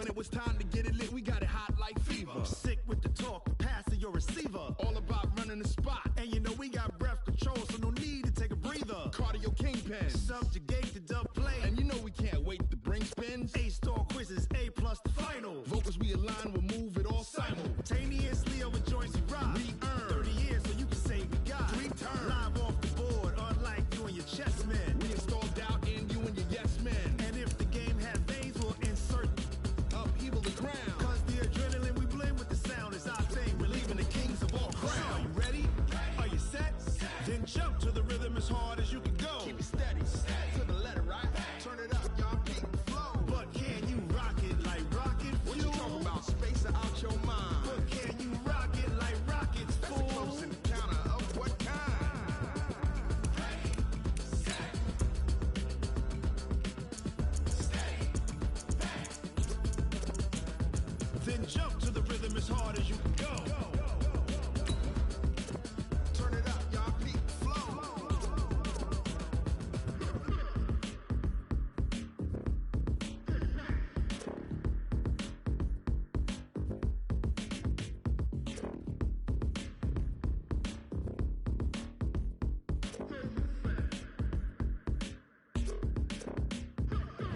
When it was time to get it lit, we got it hot like fever. Sick with the talk, pass to your receiver. All about running the spot. And you know we got breath control, so no need to take a breather. Cardio kingpin. Subjugate the dub play. And you know we can't wait to bring spins. A-star quizzes, A+ the final. Vocals we align, we'll move it all simultaneously over joints we rock. We earn 30 years, so you can say we got 3 turns. Live off the board, unlike you and your chess men. We install doubt in you and your yes men. And if the game had veins, we'll insert upheaval the crown. Cause the adrenaline we blend with the sound is our thing. We're leaving the kings of all crowns. So are you ready? Are you set? Then jump to the rhythm as hard as you can go. Keep it steady, to the letter, right? Turn it up, y'all, keep it flow. But can you rock it like rocket fuel? What you talking about? Space out your mind. But can you rock it like rockets, fool? That's a close encounter of what kind? Then jump to the rhythm as hard as you can go. Turn it up, y'all, keep it flow.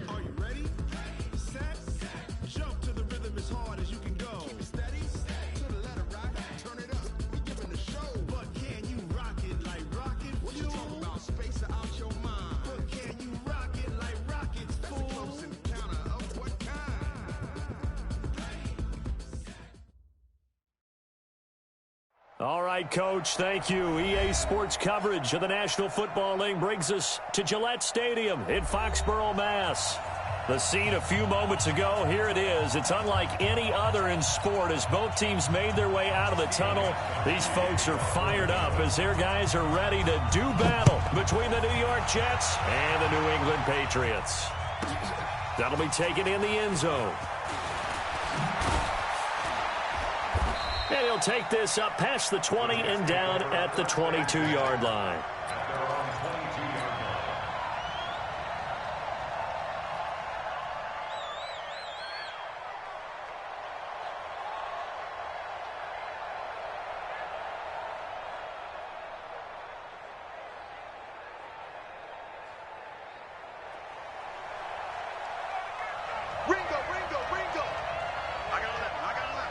Are you ready? Set? Jump to the rhythm as hard as you can go. Keep it steady, to the letter, right? Turn it up, we giving the show. But can you rock it like rocket What you fuel? talking about? Space out your mind. But can you rock it like rockets, That's a fool? close encounter of what kind? All right, Coach, thank you. EA Sports coverage of the National Football League brings us to Gillette Stadium in Foxborough, Mass. The scene a few moments ago, here it is. It's unlike any other in sport as both teams made their way out of the tunnel. These folks are fired up as their guys are ready to do battle between the New York Jets and the New England Patriots. That'll be taken in the end zone. And he'll take this up past the 20 and down at the 22-yard line. Ringo. I got 11.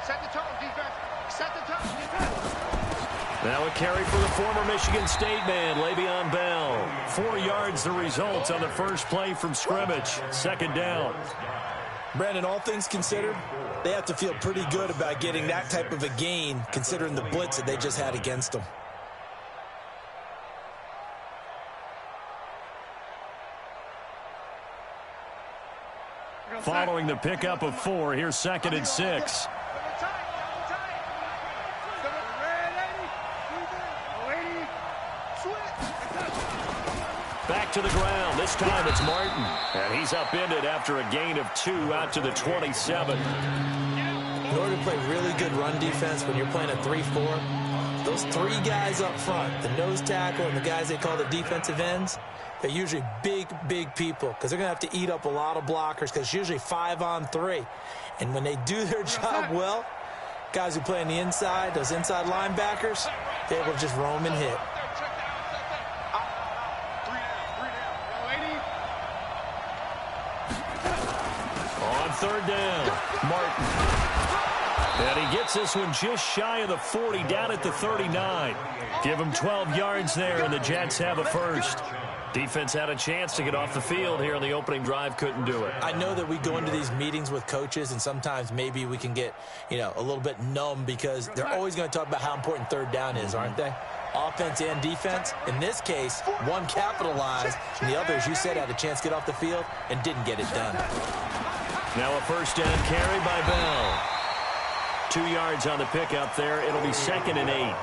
Set the tone, defense. Set the tone, defense. Now a carry for the former Michigan State man, Le'Veon Bell. 4 yards the result on the first play from scrimmage. Second down. Brandon, all things considered, they have to feel pretty good about getting that type of a gain considering the blitz that they just had against them. Following the pickup of 4, here's 2nd and 6. Back to the ground. This time it's Martin. And he's upended after a gain of 2 out to the 27. In order to play really good run defense when you're playing a 3-4, those 3 guys up front, the nose tackle and the guys they call the defensive ends, they're usually big people because they're going to have to eat up a lot of blockers because it's usually 5-on-3. And when they do their job well, guys who play on the inside, those inside linebackers, they're able to just roam and hit. On 3rd down, Martin. And he gets this one just shy of the 40, down at the 39. Give him 12 yards there, and the Jets have a first. Defense had a chance to get off the field here on the opening drive, couldn't do it. I know that we go into these meetings with coaches, and sometimes maybe we can get, a little bit numb because they're always going to talk about how important 3rd down is, aren't they? Offense and defense. In this case, one capitalized, and the other, as you said, had a chance to get off the field and didn't get it done. Now a first down carry by Bell. 2 yards on the pickup there. It'll be 2nd and 8.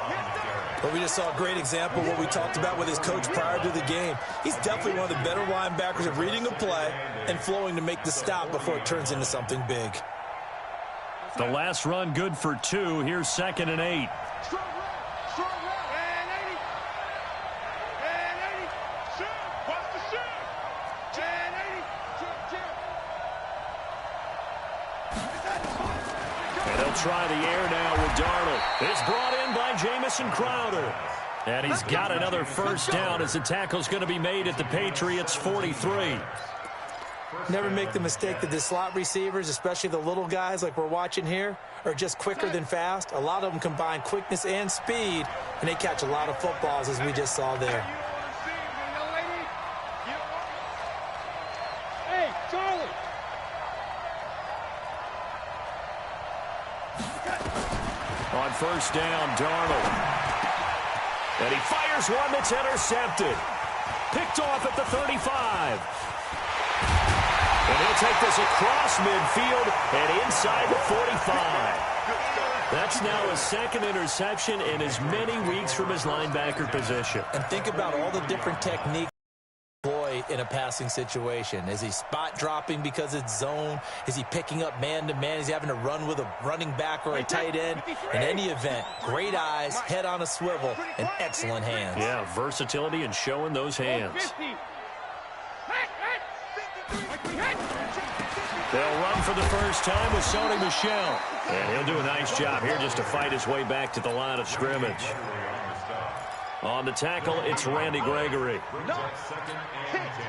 Well, we just saw a great example of what we talked about with his coach prior to the game. He's definitely one of the better linebackers at reading a play and flowing to make the stop before it turns into something big. The last run good for 2. Here's 2nd and 8. try the air now with Darnold. It's brought in by Jamison Crowder. And he's got another first down as the tackle's going to be made at the Patriots' 43. Never make the mistake that the slot receivers, especially the little guys like we're watching here, are just quicker than fast. A lot of them combine quickness and speed, and they catch a lot of footballs, as we just saw there. Hey, Charlie! On first down, Darnold. And he fires one that's intercepted. Picked off at the 35. And he'll take this across midfield and inside the 45. That's now his second interception in as many weeks from his linebacker position. And think about all the different techniques in a passing situation. Is he spot dropping because it's zone? Is he picking up man-to-man? Is he having to run with a running back or a tight end? In any event, great eyes, head on a swivel, and excellent hands. Yeah, versatility and showing those hands. They'll run for the first time with Sony Michel. And he'll do a nice job here just to fight his way back to the line of scrimmage. On the tackle, it's Randy Gregory.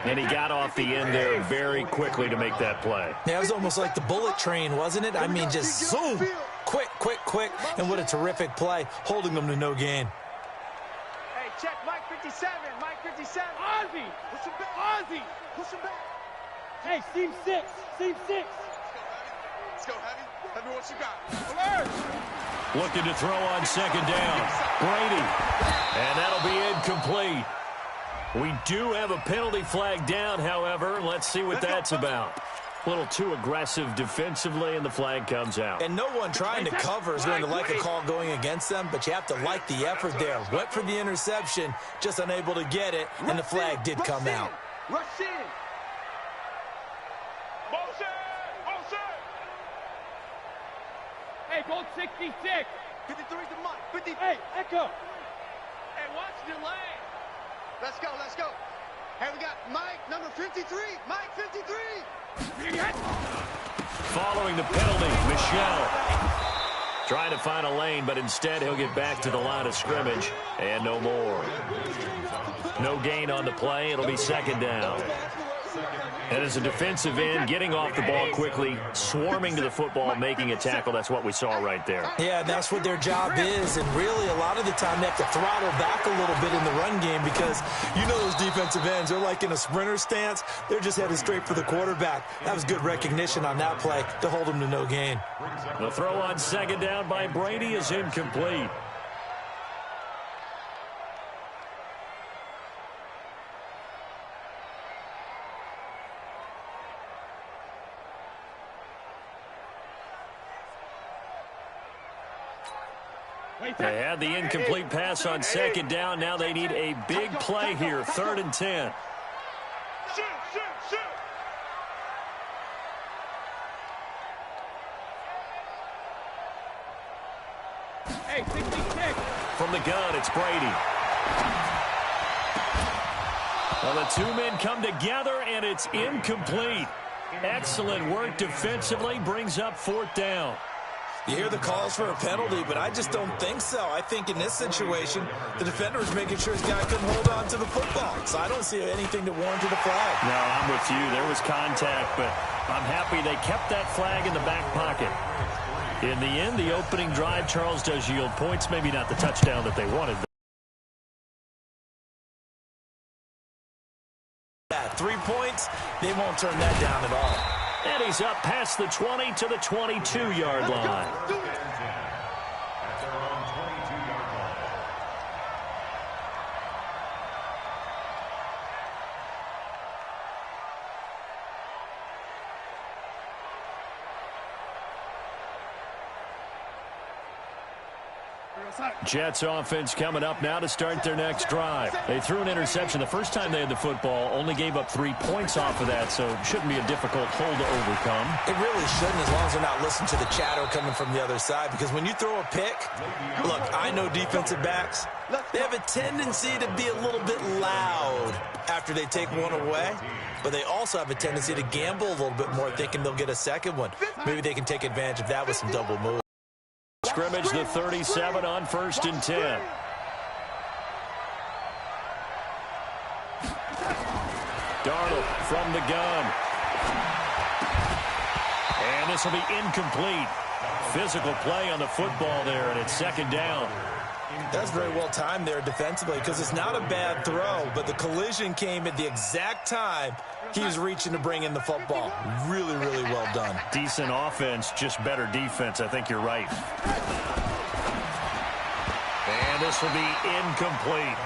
And he got off the end there very quickly to make that play. Yeah, it was almost like the bullet train, wasn't it? I mean, just zoom. Quick, quick, quick. And what a terrific play, holding them to no gain. Hey, check Mike 57. Mike 57. Ozzy! Push him back. Ozzy! Push him back. Hey, seam 6! Seam 6! Let's go, Heavy. Heavy, what you got? Alert! Looking to throw on second down. Brady. And that'll be incomplete. We do have a penalty flag down, however. Let's see what that's about. A little too aggressive defensively, and the flag comes out. And no one trying to cover is going to like a call going against them, but you have to like the effort there. Went for the interception, just unable to get it, and the flag did come out. Rush in. Motion! Motion! Hey, gold 66! 53 to Mike. 50. Hey, Echo! Hey, watch your lane. Let's go, let's go. Hey, we got Mike, number 53. Mike, 53. Following the penalty, Michel trying to find a lane, but instead he'll get back to the line of scrimmage, and no more. No gain on the play. It'll be second down. And as a defensive end, getting off the ball quickly, swarming to the football, making a tackle, that's what we saw right there. Yeah, that's what their job is, and really a lot of the time they have to throttle back a little bit in the run game because you know those defensive ends, they're like in a sprinter stance. They're just headed straight for the quarterback. That was good recognition on that play to hold them to no gain. The throw on second down by Brady is incomplete. They had the incomplete pass on second down. Now they need a big play here, 3rd and 10. Shoot, shoot, shoot. Hey, 66! From the gun, it's Brady. Well, the two men come together, and it's incomplete. Excellent work defensively, brings up 4th down. You hear the calls for a penalty, but I just don't think so. I think in this situation, the defender was making sure his guy couldn't hold on to the football. So I don't see anything to warrant the flag. No, I'm with you. There was contact, but I'm happy they kept that flag in the back pocket. In the end, the opening drive, Charles, does yield points. Maybe not the touchdown that they wanted. 3 points, they won't turn that down at all. And he's up past the 20 to the 22-yard line. Jets offense coming up now to start their next drive. They threw an interception the first time they had the football, only gave up 3 points off of that, so it shouldn't be a difficult hole to overcome. It really shouldn't, as long as they're not listening to the chatter coming from the other side, because when you throw a pick, look, I know defensive backs, they have a tendency to be a little bit loud after they take one away, but they also have a tendency to gamble a little bit more, thinking they'll get a second one. Maybe they can take advantage of that with some double moves. scrimmage, the 37 on 1st and 10. Darnold from the gun. And this will be incomplete. Physical play on the football there, and it's 2nd down. That's very well timed there defensively because it's not a bad throw, but the collision came at the exact time he was reaching to bring in the football. Really, really well done. Decent offense, just better defense. I think you're right. And this will be incomplete.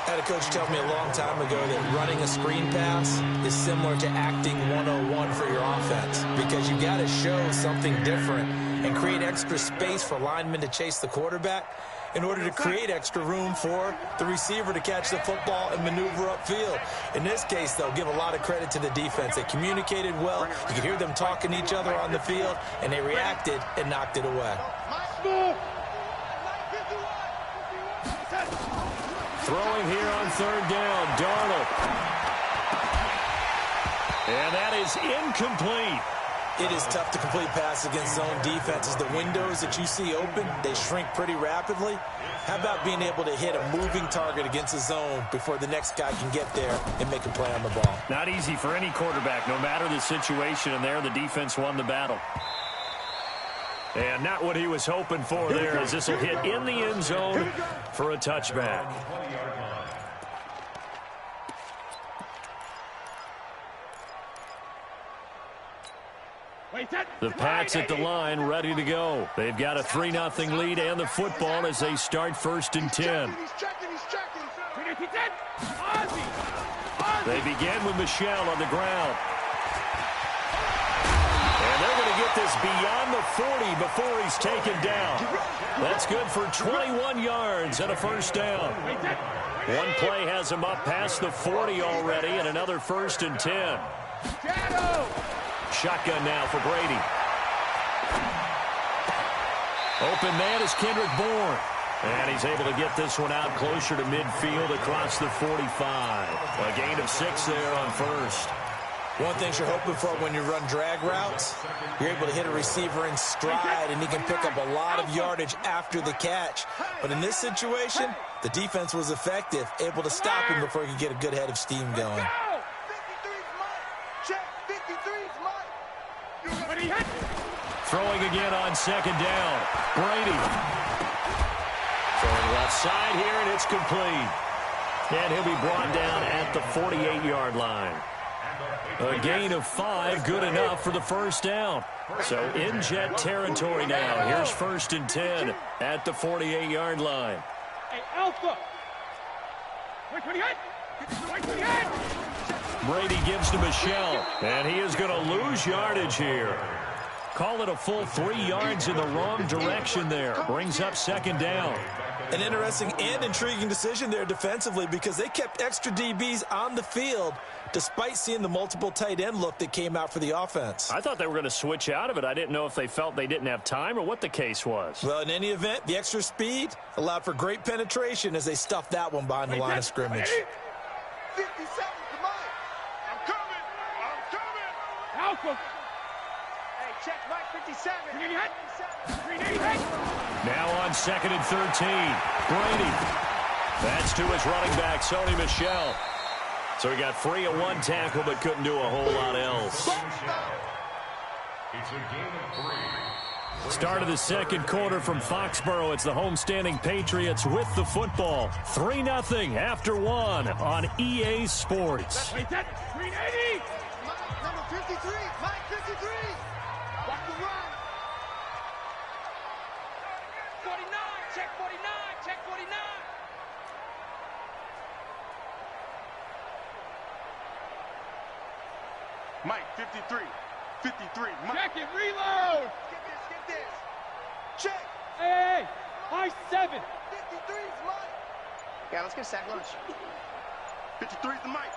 I had a coach tell me a long time ago that running a screen pass is similar to acting 101 for your offense because you got to show something different and create extra space for linemen to chase the quarterback in order to create extra room for the receiver to catch the football and maneuver upfield. In this case, they'll give a lot of credit to the defense. They communicated well. You could hear them talking to each other on the field, and they reacted and knocked it away. Throwing here on 3rd down, Darnold. And that is incomplete. It is tough to complete pass against zone defenses. The windows that you see open, they shrink pretty rapidly. How about being able to hit a moving target against a zone before the next guy can get there and make a play on the ball? Not easy for any quarterback, no matter the situation, and there the defense won the battle. And not what he was hoping for there, as this will hit in the end zone for a touchback. The Pats at the line, ready to go. They've got a 3-0 lead and the football as they start 1st and 10. They begin with Michel on the ground. And they're going to get this beyond the 40 before he's taken down. That's good for 21 yards and a 1st down. One play has him up past the 40 already and another 1st and 10. Shotgun now for Brady. Open man is Kendrick Bourne. And he's able to get this one out closer to midfield across the 45. A gain of 6 there on 1st. One thing you're hoping for when you run drag routes, you're able to hit a receiver in stride, and he can pick up a lot of yardage after the catch. But in this situation, the defense was effective, able to stop him before he could get a good head of steam going. Throwing again on 2nd down. Brady. Throwing left side here, and it's complete. And he'll be brought down at the 48-yard line. A gain of 5, good enough for the 1st down. So in jet territory now. Here's 1st and 10 at the 48-yard line. Hey, Alpha. Brady gives to Michel, and he is going to lose yardage here. Call it a full 3 yards in the wrong direction there. Brings up 2nd down. An interesting and intriguing decision there defensively because they kept extra DBs on the field despite seeing the multiple tight end look that came out for the offense. I thought they were going to switch out of it. I didn't know if they felt they didn't have time or what the case was. Well, in any event, the extra speed allowed for great penetration as they stuffed that one behind the line of scrimmage. 57, come on. I'm coming. Alpha. Hey, check Mike 57. Now on 2nd and 13. Brady. That's to his running back, Sony Michel. So he got free of 1 tackle but couldn't do a whole lot else. It's a game of 3. Start of the 2nd quarter from Foxborough. It's the homestanding Patriots with the football. 3-0 after 1 on EA Sports. Wait, that 380. Mike, number 53. Mike 53. Watch the run. 49. Check 49. Check 49. Mike, 53. 53. Mike. Check it. Reload. Get this. Check. Hey. High 7. 53 is Mike. Yeah, let's get sack lunch. 53 is the Mike.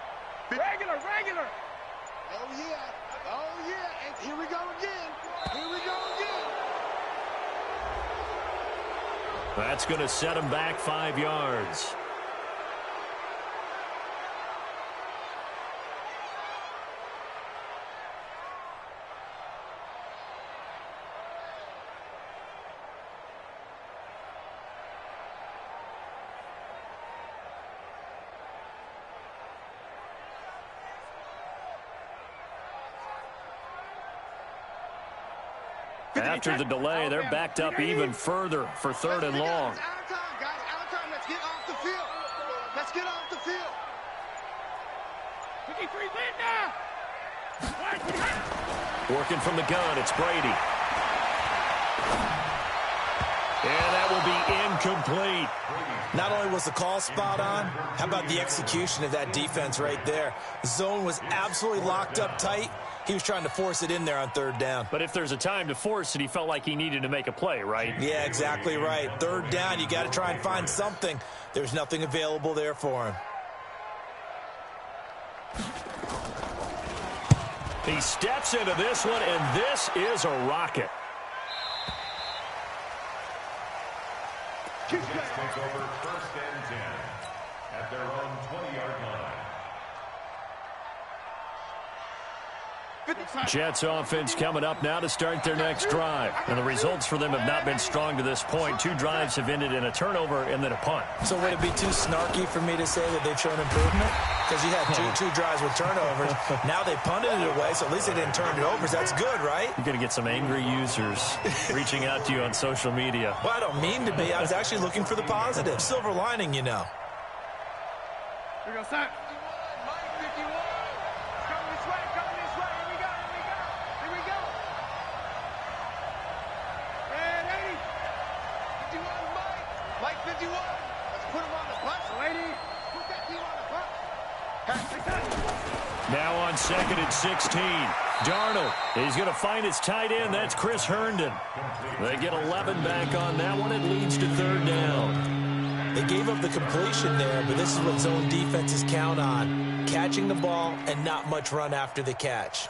Regular. Oh, yeah. And here we go again. That's going to set him back 5 yards. After the delay, they're backed up even further for 3rd and long. It's out of time, guys. Out of time. Let's get off the field. Let's get off the field. 53, lead now. Working from the gun, it's Brady. And that will be incomplete. Not only was the call spot on, how about the execution of that defense right there? The zone was absolutely locked up tight. He was trying to force it in there on 3rd down. But if there's a time to force it, he felt like he needed to make a play, right? Yeah, exactly right. 3rd down, you got to try and find something. There's nothing available there for him. He steps into this one, and this is a rocket. Jets take over 1st and 10 at their own 20-yard line. Jets offense coming up now to start their next drive. And the results for them have not been strong to this point. 2 drives have ended in a turnover and then a punt. So would it be too snarky for me to say that they've shown improvement? Because you had two drives with turnovers. Now they punted it away, so at least they didn't turn it over. So that's good, right? You're going to get some angry users reaching out to you on social media. Well, I don't mean to be. I was actually looking for the positive. Silver lining, you know. Here we go, son. Now on 2nd and 16. Darnold, he's going to find his tight end. That's Chris Herndon. They get 11 back on that one. It leads to 3rd down. They gave up the completion there, but this is what zone defenses count on. Catching the ball and not much run after the catch.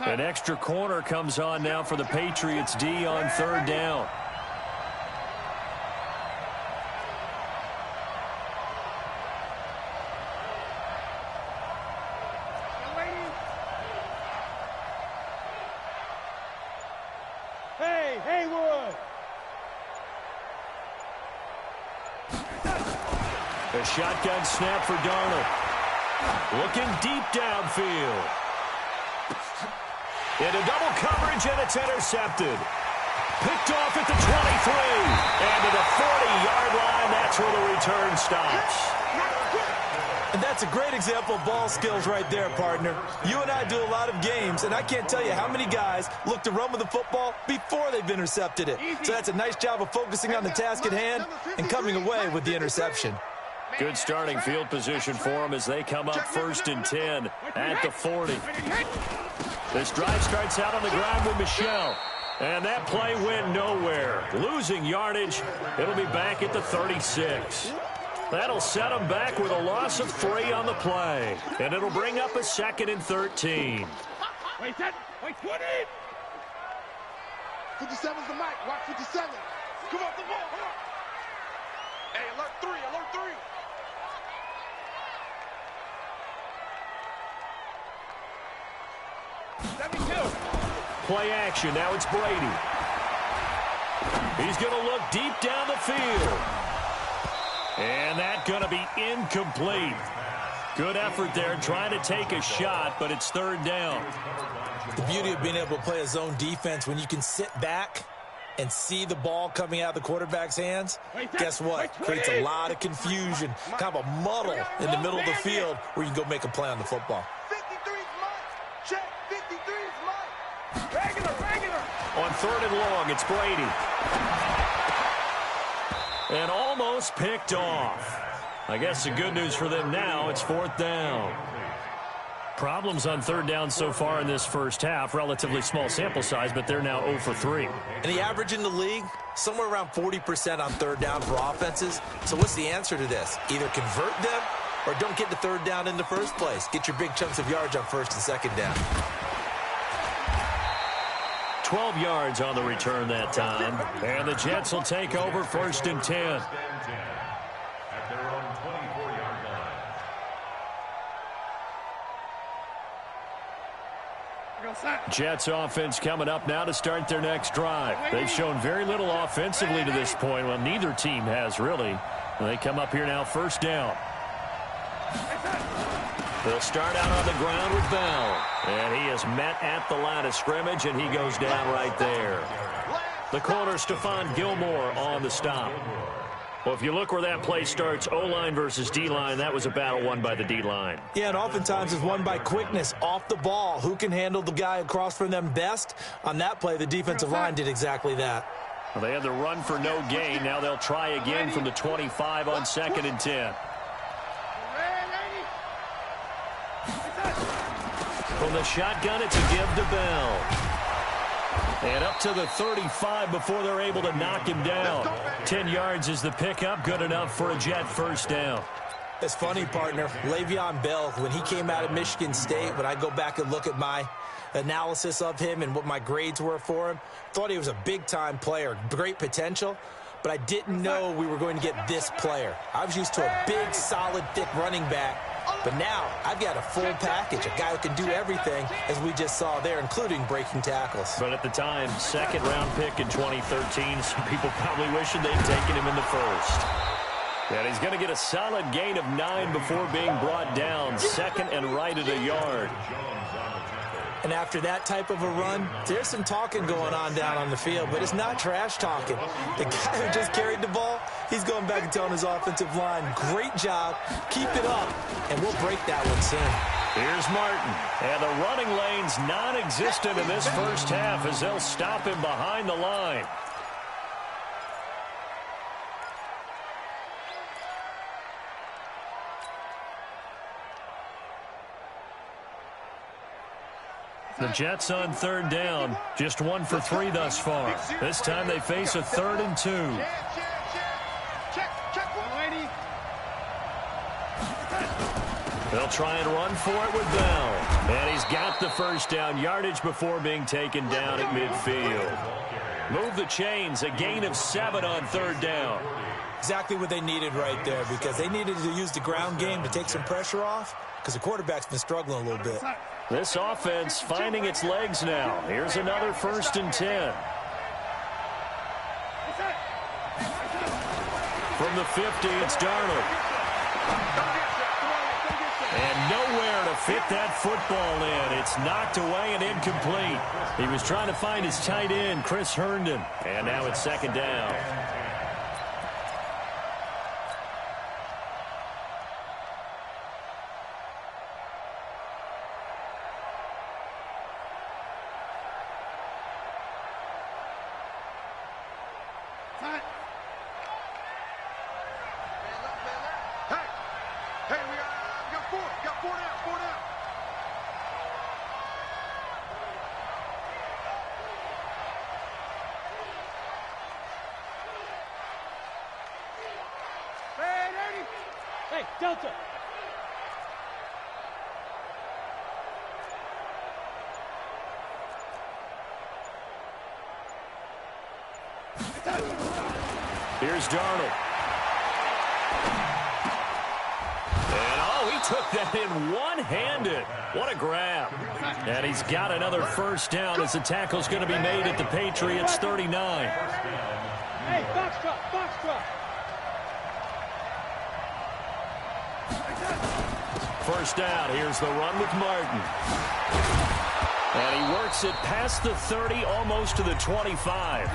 An extra corner comes on now for the Patriots D on 3rd down. Hey, Haywood. A shotgun snap for Darnold. Looking deep downfield. Into double coverage, and it's intercepted. Picked off at the 23. And to the 40-yard line, that's where the return stops. And that's a great example of ball skills right there, partner. You and I do a lot of games, and I can't tell you how many guys look to run with the football before they've intercepted it. So that's a nice job of focusing on the task at hand and coming away with the interception. Good starting field position for them as they come up 1st and 10 at the 40. This drive starts out on the ground with Michel. And that play went nowhere. Losing yardage. It'll be back at the 36. That'll set them back with a loss of 3 on the play. And it'll bring up a 2nd and 13. Wait, 20. 57's the mic. Watch 57. Come on, the ball. Come on. Hey, alert 3. Alert 3. Play action. Now it's Brady. He's going to look deep down the field. And that's going to be incomplete. Good effort there trying to take a shot, but it's 3rd down. The beauty of being able to play a zone defense when you can sit back and see the ball coming out of the quarterback's hands, guess what? Creates a lot of confusion, kind of a muddle in the middle of the field where you can go make a play on the football. 53's mine. Check. 53's mine. Regular. On 3rd and long, it's Brady. And almost picked off. I guess the good news for them now, it's 4th down. Problems on 3rd down so far in this first half. Relatively small sample size, but they're now 0 for 3. And the average in the league, somewhere around 40% on 3rd down for offenses. So what's the answer to this? Either convert them or don't get to 3rd down in the first place. Get your big chunks of yards on 1st and 2nd down. 12 yards on the return that time. And the Jets will take over 1st and 10. At their own 24-yard line. Jets offense coming up now to start their next drive. They've shown very little offensively to this point. Well, neither team has really. They come up here now 1st down. They'll start out on the ground with Bell. And he is met at the line of scrimmage, and he goes down right there. The corner, Stephon Gilmore, on the stop. Well, if you look where that play starts, O-line versus D-line, that was a battle won by the D-line. Yeah, and oftentimes it's won by quickness off the ball. Who can handle the guy across from them best? On that play, the defensive line did exactly that. Well, they had the run for no gain. Now they'll try again from the 25 on 2nd and 10. From the shotgun, it's a give to Bell. And up to the 35 before they're able to knock him down. 10 yards is the pickup. Good enough for a Jet first down. It's funny, partner. Le'Veon Bell, when he came out of Michigan State, when I go back and look at my analysis of him and what my grades were for him, thought he was a big-time player, great potential, but I didn't know we were going to get this player. I was used to a big, solid, thick running back, but now I've got a full package, a guy who can do everything, as we just saw there, including breaking tackles. But at the time, 2nd-round pick in 2013, some people probably wishing they'd taken him in the first. And he's going to get a solid gain of 9 before being brought down, 2nd and right at a yard. And after that type of a run, there's some talking going on down on the field, but it's not trash talking. The guy who just carried the ball, he's going back and telling his offensive line, great job, keep it up, and we'll break that one soon. Here's Martin, and the running lane's non-existent in this first half as they'll stop him behind the line. The Jets on 3rd down, just 1 for 3 thus far. This time they face a 3rd and 2. They'll try and run for it with Bell. And he's got the first down, yardage before being taken down at midfield. Move the chains, a gain of 7 on 3rd down. Exactly what they needed right there, because they needed to use the ground game to take some pressure off, because the quarterback's been struggling a little bit. This offense finding its legs now. Here's another 1st and 10. From the 50, it's Darnold. And nowhere to fit that football in. It's knocked away and incomplete. He was trying to find his tight end, Chris Herndon. And now it's 2nd down. Hey, Delta. Here's Darnold. And, oh, he took that in one-handed. What a grab. And he's got another first down as the tackle's going to be made at the Patriots' 39. Hey, box truck. First down. Here's the run with Martin. And he works it past the 30, almost to the 25.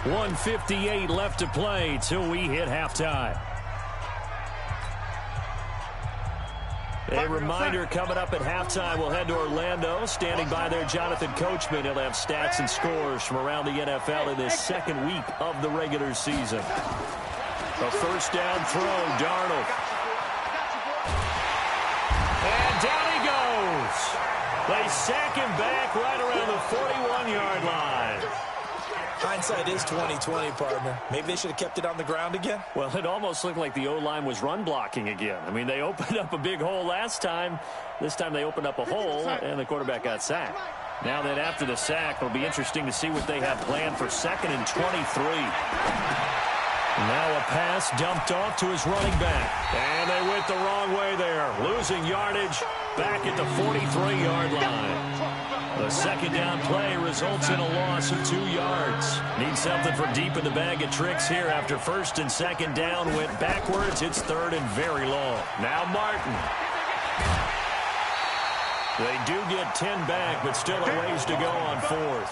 1:58 left to play till we hit halftime. A reminder coming up at halftime, we'll head to Orlando. Standing by there, Jonathan Coachman. He'll have stats and scores from around the NFL in this 2nd week of the regular season. A first down throw, Darnold. And down he goes. They sack him back right around the 41-yard line. Hindsight is 20/20, partner. Maybe they should have kept it on the ground again. Well, it almost looked like the O-line was run blocking again. I mean, they opened up a big hole last time. This time they opened up a hole, and the quarterback got sacked. Now that after the sack, it'll be interesting to see what they have planned for 2nd and 23. Now a pass dumped off to his running back. And they went the wrong way there. Losing yardage. back at the 43-yard line. The second down play results in a loss of 2 yards. Need something from deep in the bag of tricks here after first and second down went backwards. It's third and very long. Now Martin. They do get 10 back, but still a ways to go on fourth.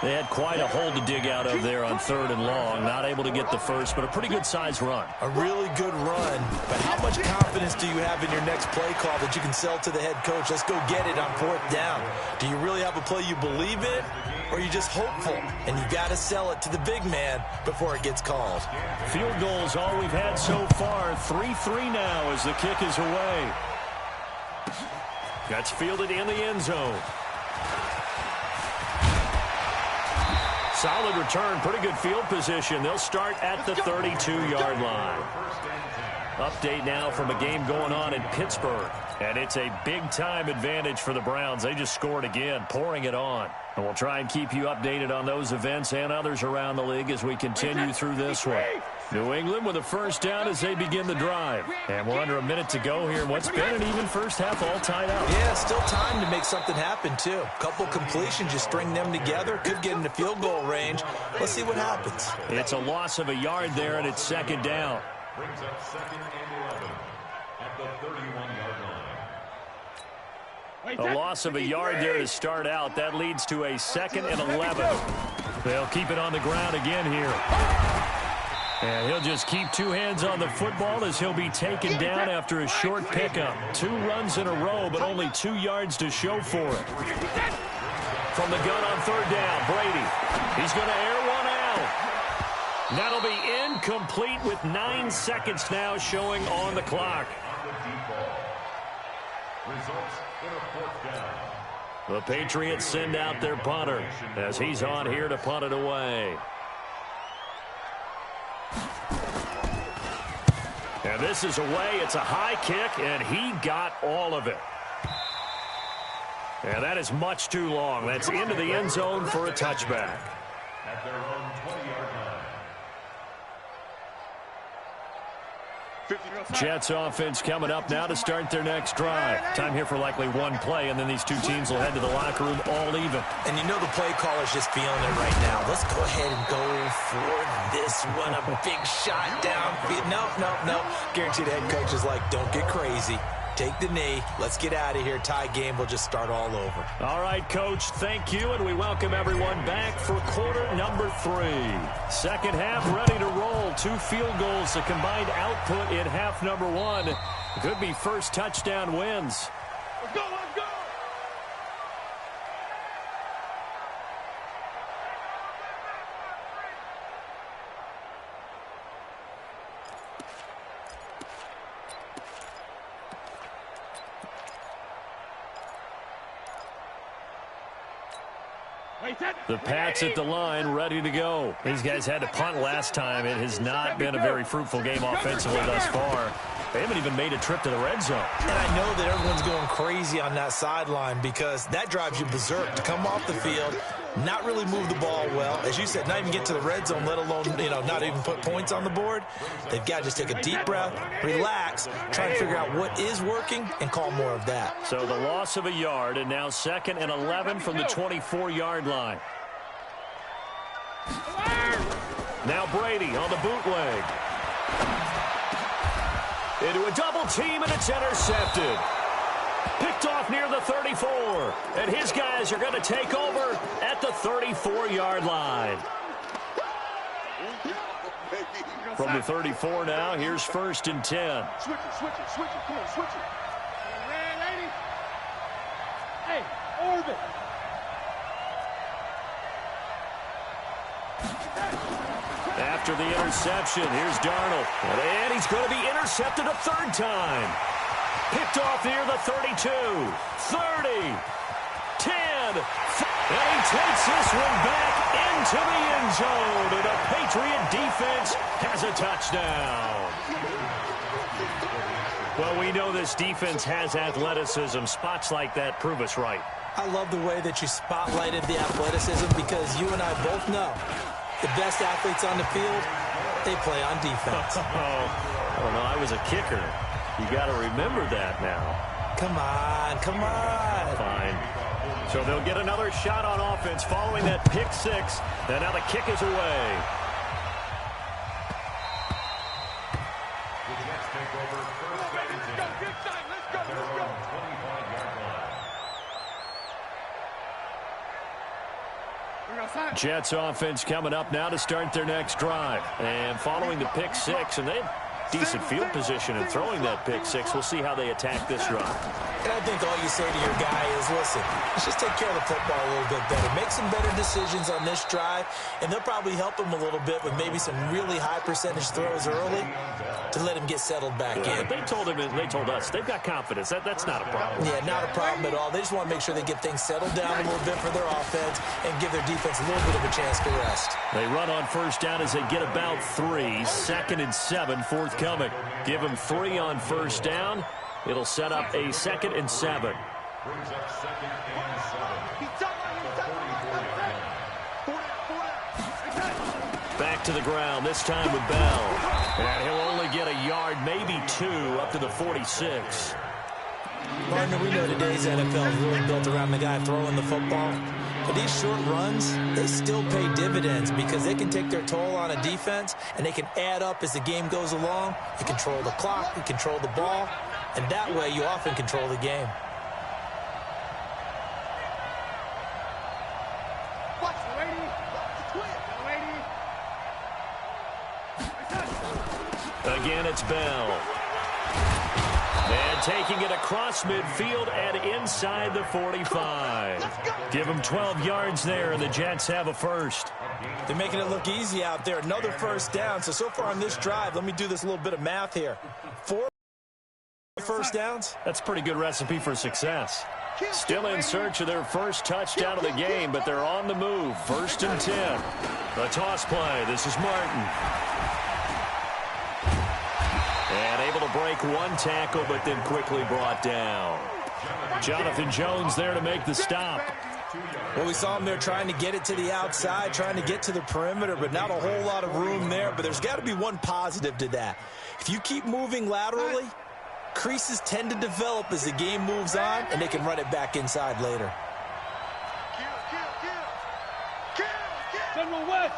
They had quite a hole to dig out of there on third and long. Not able to get the first, but a pretty good-sized run. A really good run, but how much confidence do you have in your next play call that you can sell to the head coach? Let's go get it on fourth down. Do you really have a play you believe in, or are you just hopeful? And you got to sell it to the big man before it gets called. Field goals all we've had so far. 3-3 now as the kick is away. That's fielded in the end zone. Solid return, pretty good field position. They'll start at the 32-yard line. Update now from a game going on in Pittsburgh. And it's a big-time advantage for the Browns. They just scored again, pouring it on. And we'll try and keep you updated on those events and others around the league as we continue through this one. New England with a first down as they begin the drive. And we're under a minute to go here in what's been an even first half, all tied up. Yeah, still time to make something happen, too. Couple completions, you string them together, could get into field goal range. Let's see what happens. It's a loss of a yard there, and it's second down. Brings up second and 11 at the 31-yard line. A loss of a yard there to start out. That leads to a second and 11. They'll keep it on the ground again here. And he'll just keep two hands on the football as he'll be taken down after a short pickup. 2 runs in a row, but only 2 yards to show for it. From the gun on third down, Brady. He's going to air one out. That'll be incomplete with 9 seconds now showing on the clock. Results in a fourth down. The Patriots send out their punter as he's on here to punt it away. And this is away. It's a high kick, and he got all of it. And that is much too long. That's into the end zone for a touchback. At their own 20-yard line. Jets offense coming up now to start their next drive. Time here for likely one play, and then these two teams will head to the locker room all even. And you know the play caller's just feeling it right now. Let's go ahead and go for this one. A big shot downfield. No. Guaranteed head coach is like, don't get crazy. Take the knee. Let's get out of here. Tie game. We'll just start all over. All right, Coach, thank you, and we welcome everyone back for quarter number 3. Second half ready to roll. 2 field goals, the combined output in half number 1. Could be first touchdown wins. Let's go, let's go! The Pats at the line, ready to go. These guys had to punt last time. It has not been a very fruitful game offensively thus far. They haven't even made a trip to the red zone. And I know that everyone's going crazy on that sideline because that drives you berserk to come off the field, not really move the ball well. As you said, not even get to the red zone, let alone, not even put points on the board. They've got to just take a deep breath, relax, try to figure out what is working, and call more of that. So the loss of a yard, and now second and 11 from the 24-yard line. Now Brady on the bootleg. Into a double team, and it's intercepted. Picked off near the 34. And his guys are going to take over at the 34-yard line. From the 34 now, here's first and 10. Switch it. Come on, switch it. Red lady. Hey, orbit. After the interception, here's Darnold. And he's going to be intercepted a third time. Picked off near the 32, 30, 10. And he takes this one back into the end zone. And the Patriot defense has a touchdown. Well, we know this defense has athleticism. Spots like that prove us right. I love the way that you spotlighted the athleticism because you and I both know the best athletes on the field, they play on defense. I don't know. I was a kicker. You got to remember that now. come on, come on. Fine. So they'll get another shot on offense following that pick six. And now the kick is away. The Jets take over first and 10. Let's go. Their own 25-yard line. Jets offense coming up now to start their next drive. And following the pick six, and they have decent field position in throwing that pick six. We'll see how they attack this drive. And I think all you say to your guy is, listen, let's just take care of the football a little bit better. Make some better decisions on this drive, and they'll probably help him a little bit with maybe some really high percentage throws early to let him get settled back in. But they told him, and they told us, they've got confidence. That's not a problem. Yeah, not a problem at all. They just want to make sure they get things settled down a little bit for their offense and give their defense a little bit of a chance to rest. They run on first down as they get about 3. 2nd and 7 forthcoming. Give them 3 on first down. It'll set up a 2nd and 7. Brings up 2nd and 7. Back to the ground, this time with Bell. And he'll only get a yard, maybe 2, up to the 46. Partner, we know today's NFL is really built around the guy throwing the football. But these short runs, they still pay dividends because they can take their toll on a defense and they can add up as the game goes along. You control the clock, you control the ball, and that way you often control the game. Again, it's Bell. And taking it across midfield and inside the 45. Give them 12 yards there, and the Jets have a first. They're making it look easy out there. Another first down. So far on this drive, let me do this little bit of math here. 4 first downs. That's a pretty good recipe for success. Still in search of their first touchdown of the game, but they're on the move. 1st and 10. The toss play. This is Martin. And able to break one tackle, but then quickly brought down. Jonathan Jones there to make the stop. Well, we saw him there trying to get it to the outside, trying to get to the perimeter, but not a whole lot of room there. But there's got to be one positive to that. If you keep moving laterally, creases tend to develop as the game moves on, and they can run it back inside later. General West.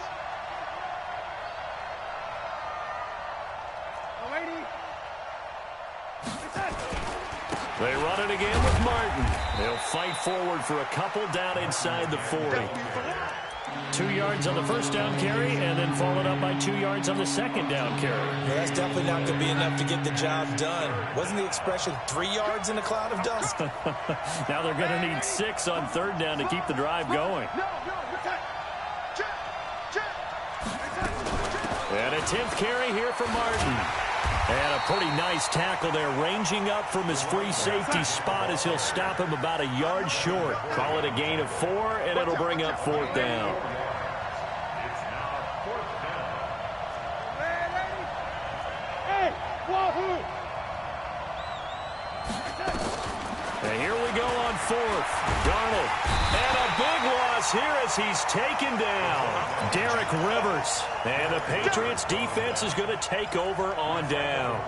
They run it again with Martin. They'll fight forward for a couple down inside the 40. 2 yards on the first down carry, and then followed up by 2 yards on the second down carry. Yeah, that's definitely not going to be enough to get the job done. Wasn't the expression 3 yards in a cloud of dust? Now they're going to need 6 on 3rd down to keep the drive going. And a 10th carry here for Martin. And a pretty nice tackle there, ranging up from his free safety spot as he'll stop him about a yard short. Call it a gain of 4, and it'll bring up 4th down. It's now 4th down. Hey, wahoo! And here we go on 4th. Darnold. And a big loss here as he's taken down. Derek Rivers. And the Patriots defense is going to take over on down.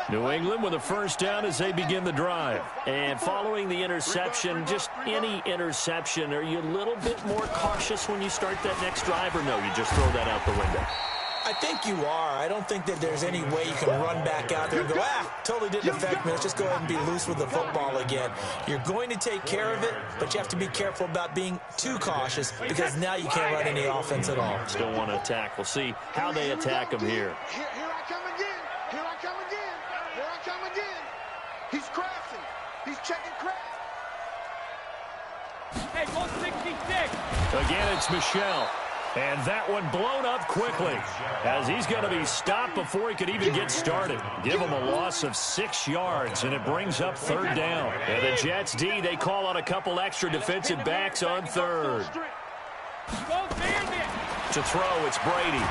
New England with a first down as they begin the drive. And following the interception, just any interception, are you a little bit more cautious when you start that next drive, or no, you just throw that out the window? I think you are. I don't think that there's any way you can run back out there and go, totally didn't affect me. Let's just go ahead and be loose with the football again. You're going to take care of it, but you have to be careful about being too cautious because now you can't run any offense at all. Still want to attack. We'll see how they attack him here. Here I come again. Here I come again. Here I come again. He's crafting. He's checking craft. Hey, go 66. Again, it's Michelle. And that one blown up quickly as he's going to be stopped before he could even get started. Give him a loss of 6 yards, and it brings up 3rd down. And the Jets D, they call on a couple extra defensive backs on 3rd. To throw, it's Brady.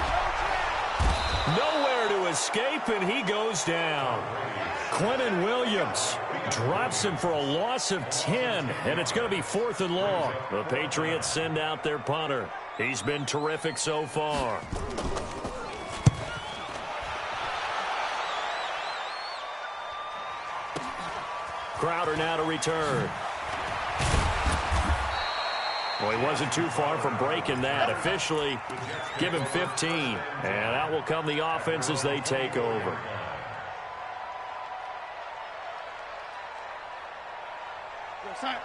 Nowhere to escape, and he goes down. Quentin Williams Drops him for a loss of 10, and it's going to be 4th and long. The Patriots send out their punter. He's been terrific so far. Crowder now to return. Well, he wasn't too far from breaking that. Officially, give him 15. And out will come the offense as they take over.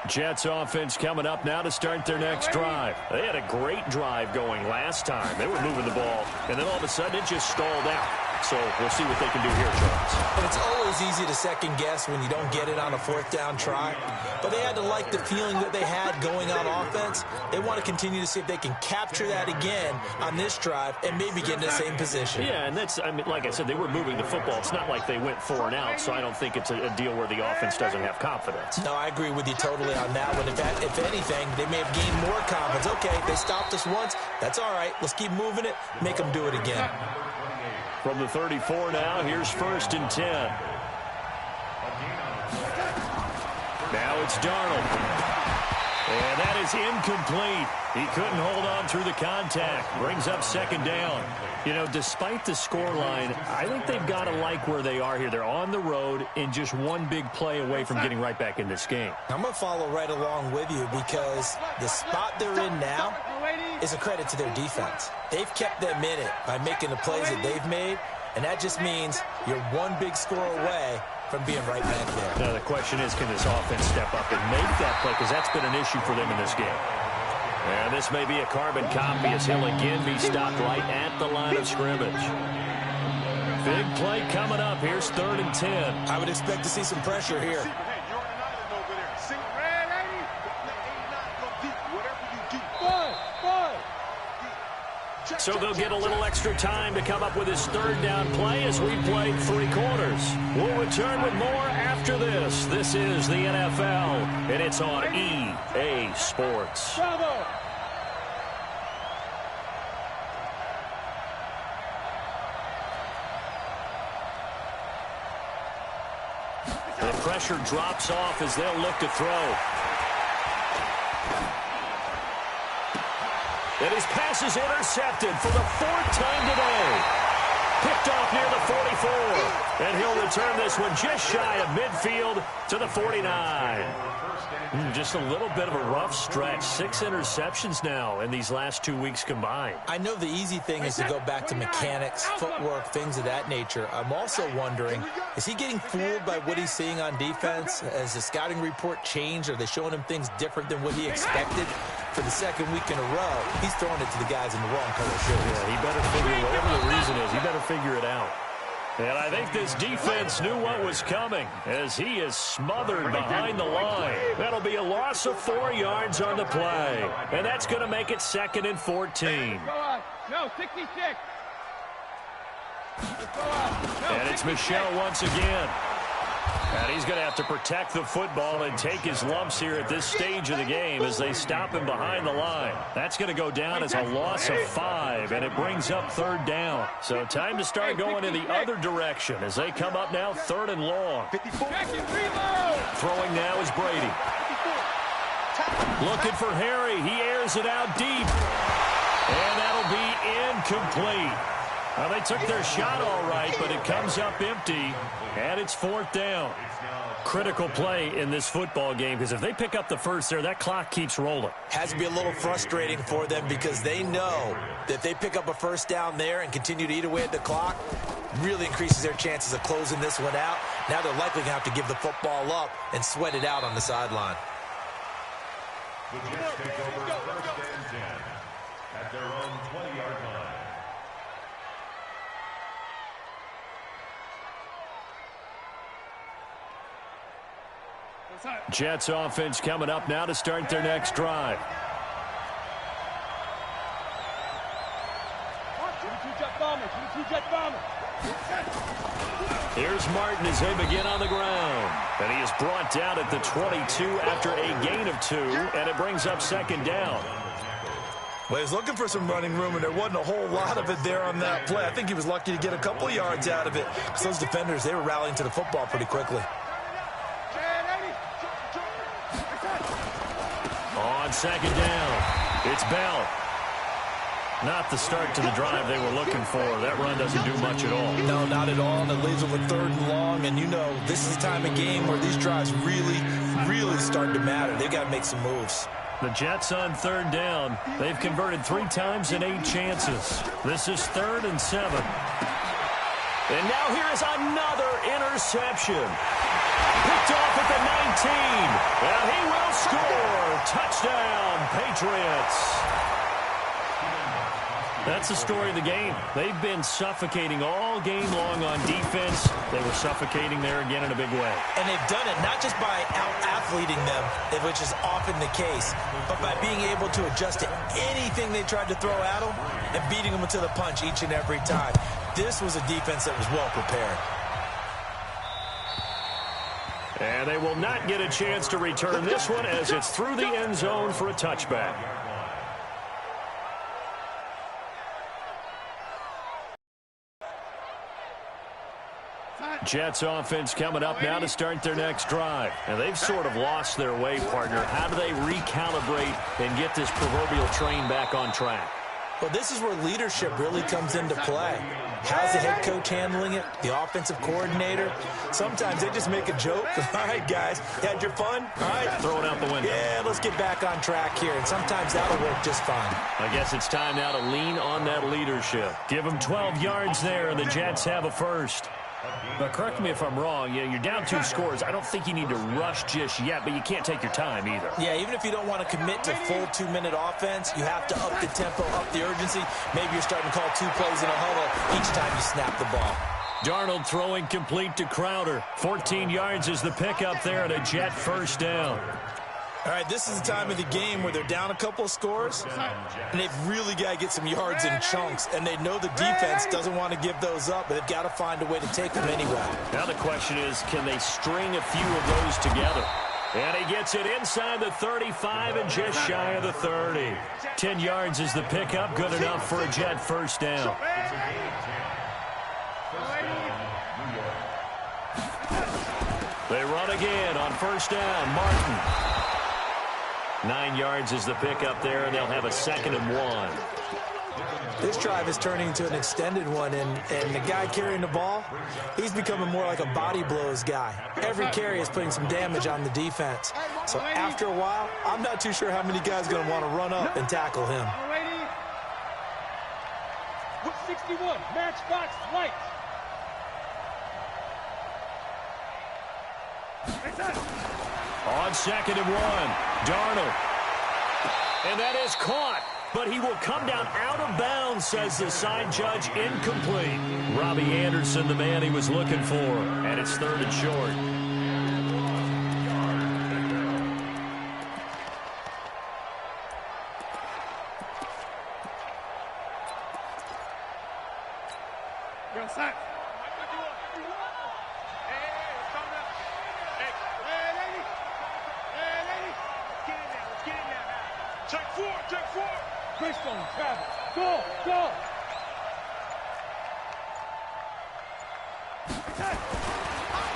Jets offense coming up now to start their next drive. They had a great drive going last time. They were moving the ball, and then all of a sudden it just stalled out. So we'll see what they can do here, Charles. And it's always easy to second guess when you don't get it on a 4th down try. But they had to like the feeling that they had going on offense. They want to continue to see if they can capture that again on this drive and maybe get in the same position. Yeah, and that's, I mean, like I said, they were moving the football. It's not like they went 4 and out, so I don't think it's a deal where the offense doesn't have confidence. No, I agree with you totally on that one. If anything, they may have gained more confidence. Okay, they stopped us once. That's all right. Let's keep moving it. Make them do it again. From the 34 now, here's 1st and 10. Now it's Darnold. And that is incomplete. He couldn't hold on through the contact. Brings up 2nd down. You know, despite the scoreline, I think they've got to like where they are here. They're on the road and just one big play away from getting right back in this game. I'm going to follow right along with you because the spot they're in now is a credit to their defense. They've kept them in it by making the plays that they've made, and that just means you're one big score away from being right back there. Now, the question is, can this offense step up and make that play? Because that's been an issue for them in this game. And this may be a carbon copy as he'll again be stopped right at the line of scrimmage. Big play coming up. Here's 3rd and 10. I would expect to see some pressure here. So they'll get a little extra time to come up with his 3rd down play as we played 3 quarters. We'll return with more after this. This is the NFL, and it's on EA Sports. Bravo! The pressure drops off as they'll look to throw. And his pass is intercepted for the 4th time today. Picked off near the 44. And he'll return this one just shy of midfield to the 49. Just a little bit of a rough stretch. 6 interceptions now in these last 2 weeks combined. I know the easy thing is to go back to mechanics, footwork, things of that nature. I'm also wondering, is he getting fooled by what he's seeing on defense? Has the scouting report changed? Are they showing him things different than what he expected? For the 2nd week in a row, he's throwing it to the guys in the wrong color shirts. Yeah, he better figure, whatever the reason is, he better figure it out. And I think this defense knew what was coming as he is smothered behind the line. That'll be a loss of 4 yards on the play. And that's going to make it 2nd and 14. No, 66. And it's Michel once again. And he's going to have to protect the football and take his lumps here at this stage of the game as they stop him behind the line. That's going to go down as a loss of 5, and it brings up 3rd down. So time to start going in the other direction as they come up now 3rd and long. Throwing now is Brady. Looking for Harry. He airs it out deep. And that'll be incomplete. Well, they took their shot all right, but it comes up empty, and it's 4th down. Critical play in this football game, because if they pick up the first there, that clock keeps rolling. Has to be a little frustrating for them because they know that if they pick up a 1st down there and continue to eat away at the clock, really increases their chances of closing this one out. Now they're likely going to have to give the football up and sweat it out on the sideline. The Jets take over 1st and 10 at their own 20-yard line. Jets offense coming up now to start their next drive. Here's Martin as they begin on the ground. And he is brought down at the 22 after a gain of 2, and it brings up 2nd down. Well, he was looking for some running room, and there wasn't a whole lot of it there on that play. I think he was lucky to get a couple yards out of it. So those defenders, they were rallying to the football pretty quickly. On second down, it's Bell. Not the start to the drive they were looking for. That run doesn't do much at all. No, not at all, and it leaves them with 3rd and long. And you know, this is the time of game where these drives really, really start to matter. They've got to make some moves. The Jets on 3rd down. They've converted 3 times in 8 chances. This is 3rd and 7. And now here is another interception. Picked off at the 19. And he will score. Touchdown, Patriots. That's the story of the game. They've been suffocating all game long on defense. They were suffocating there again in a big way. And they've done it not just by out-athleting them, which is often the case, but by being able to adjust to anything they tried to throw at them and beating them to the punch each and every time. This was a defense that was well prepared. And they will not get a chance to return this one as it's through the end zone for a touchback. Jets offense coming up now to start their next drive. And they've sort of lost their way, partner. How do they recalibrate and get this proverbial train back on track? Well, this is where leadership really comes into play. How's the head coach handling it? The offensive coordinator? Sometimes they just make a joke. All right, guys, you had your fun? All right. Throw it out the window. Yeah, let's get back on track here. And sometimes that'll work just fine. I guess it's time now to lean on that leadership. Give them 12 yards there, and the Jets have a first. But correct me if I'm wrong, you're down 2 scores. I don't think you need to rush just yet, but you can't take your time either. Yeah, even if you don't want to commit to full 2-minute offense, you have to up the tempo, up the urgency. Maybe you're starting to call 2 plays in a huddle each time you snap the ball. Darnold throwing complete to Crowder. 14 yards is the pickup there at a Jet first down. All right, this is the time of the game where they're down a couple of scores, and they've really got to get some yards in chunks, and they know the defense doesn't want to give those up, but they've got to find a way to take them anyway. Now the question is, can they string a few of those together? And he gets it inside the 35 and just shy of the 30. 10 yards is the pickup, good enough for a Jet first down. They run again on first down. Martin. 9 yards is the pickup there, and they'll have a 2nd and 1. This drive is turning into an extended one, and the guy carrying the ball, he's becoming more like a body blows guy. Every carry is putting some damage on the defense. So after a while, I'm not too sure how many guys are going to want to run up and tackle him. With 61, matchbox white. On 2nd and 1, Darnold. And that is caught, but he will come down out of bounds, says the side judge, incomplete. Robbie Anderson, the man he was looking for, and it's 3rd and short. You're sacked. Check 4. Greystone, travel. Go.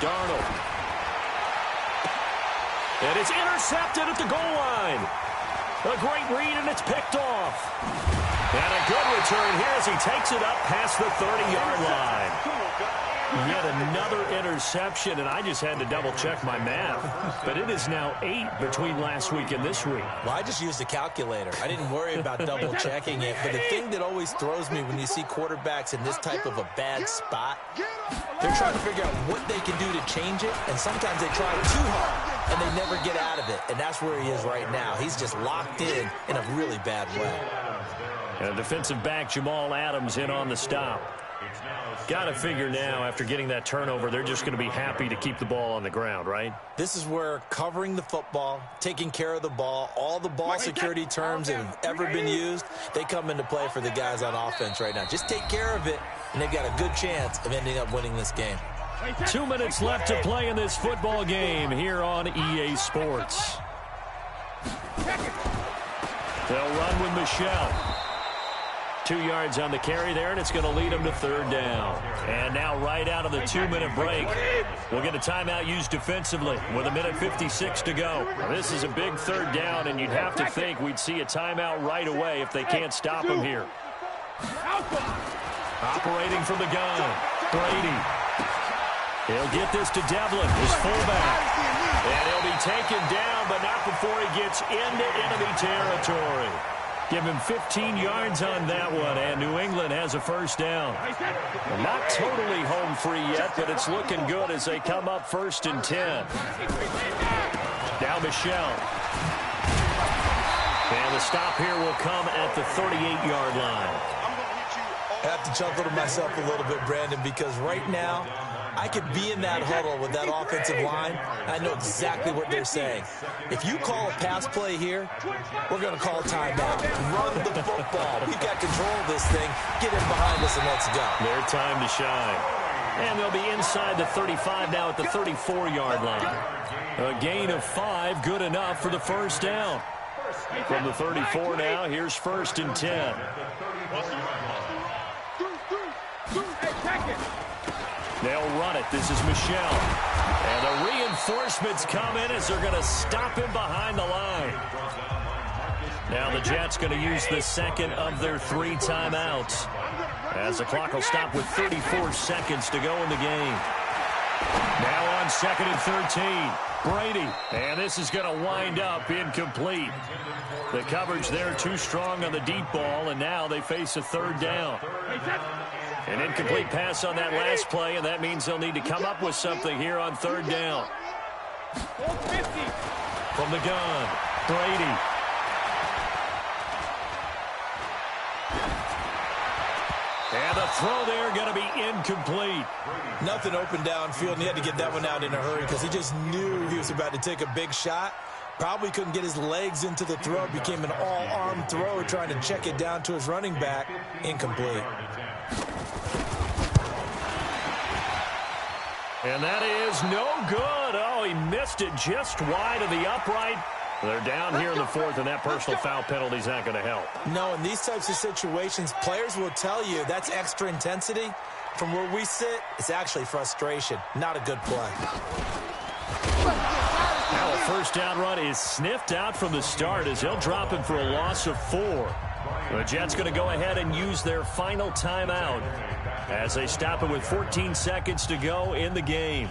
Darnold. And it's intercepted at the goal line. A great read, and it's picked off. And a good return here as he takes it up past the 30-yard line. Yet another interception, and I just had to double-check my math. But it is now 8 between last week and this week. Well, I just used a calculator. I didn't worry about double-checking it. But the thing that always throws me when you see quarterbacks in this type of a bad spot, they're trying to figure out what they can do to change it, and sometimes they try too hard, and they never get out of it. And that's where he is right now. He's just locked in a really bad way. And defensive back Jamal Adams in on the stop. Got to figure now, after getting that turnover, they're just going to be happy to keep the ball on the ground, right? This is where covering the football, taking care of the ball, all the ball security terms that have ever been used, they come into play for the guys on offense right now. Just take care of it, and they've got a good chance of ending up winning this game. 2 minutes left to play in this football game here on EA Sports. They'll run with Michelle. 2 yards on the carry there, and it's going to lead them to third down. And now right out of the 2-minute break, we'll get a timeout used defensively with 1:56 to go. Now, this is a big third down, and you'd have to think we'd see a timeout right away if they can't stop him here. Operating from the gun, Brady. He'll get this to Devlin, his fullback. And he'll be taken down, but not before he gets into enemy territory. Give him 15 yards on that one, and New England has a first down. Not totally home free yet, but it's looking good as they come up 1st and 10. Now Michelle. And the stop here will come at the 38-yard line. I have to chuckle to myself a little bit, Brandon, because right now I could be in that huddle with that offensive line. I know exactly what they're saying. If you call a pass play here, we're going to call timeout. Run the football. We've got control of this thing. Get in behind us and let's go. Their time to shine. And they'll be inside the 35 now at the 34-yard line. A gain of 5, good enough for the first down. From the 34 now, here's 1st and 10. They'll run it. This is Michelle. And the reinforcements come in as they're going to stop him behind the line. Now the Jets going to use the second of their 3 timeouts, as the clock will stop with 34 seconds to go in the game. Now on 2nd and 13. Brady. And this is going to wind up incomplete. The coverage there too strong on the deep ball, and now they face a third down. An incomplete pass on that last play, and that means they'll need to come up with something here on third down. From the gun, Brady. And the throw there going to be incomplete. Nothing open downfield, and he had to get that one out in a hurry because he just knew he was about to take a big shot. Probably couldn't get his legs into the throw. It became an all-arm throw trying to check it down to his running back. Incomplete. And that is no good. Oh, he missed it just wide of the upright. They're down here in the 4th, and that personal foul penalty is not going to help. No, in these types of situations, players will tell you that's extra intensity. From where we sit, it's actually frustration. Not a good play. Now a first down run is sniffed out from the start as they'll drop him for a loss of 4. The Jets going to go ahead and use their final timeout as they stop it with 14 seconds to go in the game.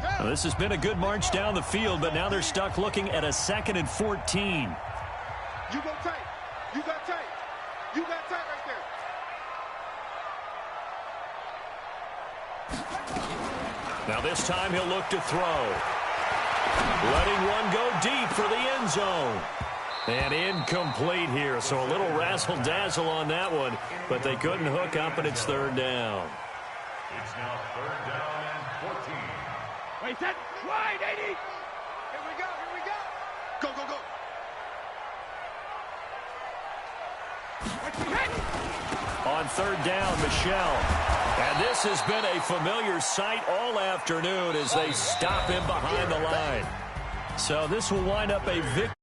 Now, this has been a good march down the field, but now they're stuck looking at a 2nd and 14. You go tight. You got tight. You got tight right there. Now this time he'll look to throw. Letting one go deep for the end zone. And incomplete here, so a little razzle-dazzle on that one, but they couldn't hook up, and it's third down. It's now 3rd down and 14. Wait, set, wide, 80. Here we go. Here we go. Go, go, go. On third down, Michelle. And this has been a familiar sight all afternoon as they stop him behind the line. So this will wind up a victory.